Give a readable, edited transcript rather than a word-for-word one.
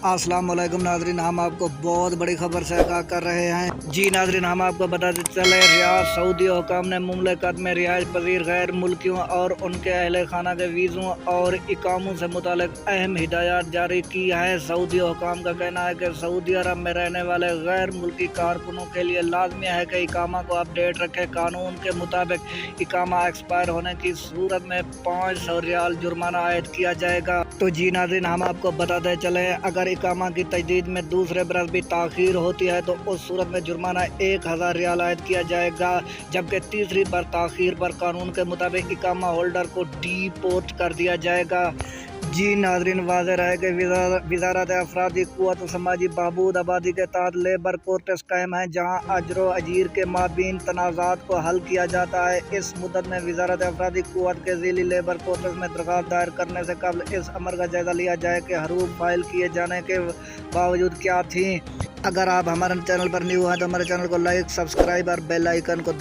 अस्सलाम वालेकुम नाजरीन, हम आपको बहुत बड़ी खबर से आगाह कर रहे हैं। जी नाजरीन, हम आपको बताते चले, रियाद सऊदी हुकाम ने मुमलिकत में रिहाइश पजीर गैर मुल्कियों और उनके अहल खाना के वीज़ों और इकामों से मुतालिक अहम हिदायत जारी की है। सऊदी हुकाम का कहना है कि सऊदी अरब में रहने वाले गैर मुल्की कारकुनों के लिए लाजमी है कि इकामा को अपडेट रखें। कानून के मुताबिक इकामा एक्सपायर होने की सूरत में 500 रियाल जुर्माना आयद किया जाएगा। तो जी नाज़रीन, हम आपको बताते चले, अगर इकामा की तजदीद में दूसरे बरस भी ताख़ीर होती है तो उस सूरत में जुर्माना 1000 रियाल आयद किया जाएगा, जबकि तीसरी बार ताख़ीर पर कानून के मुताबिक इकामा होल्डर को डीपोर्ट कर दिया जाएगा। जी नाज़रीन, वाज़ेह है कि वज़ारत अफरादी क़ुव्वत व समाजी बहबूद आबादी के तहत लेबर कोर्ट्स कायम हैं, जहाँ अजर व अजीर के माबीन तनाज़ात को हल किया जाता है। इस मुद्दत में वज़ारत अफरादी क़ुव्वत के ज़िली लेबर कोर्ट्स में दरख्वास्त दायर करने से कबल इस अमर का जायज़ा लिया जाए कि हरूफ फाइल किए जाने के बावजूद क्या थी। अगर आप हमारे चैनल पर न्यू हैं तो हमारे चैनल को लाइक, सब्सक्राइब और बेल आइकन को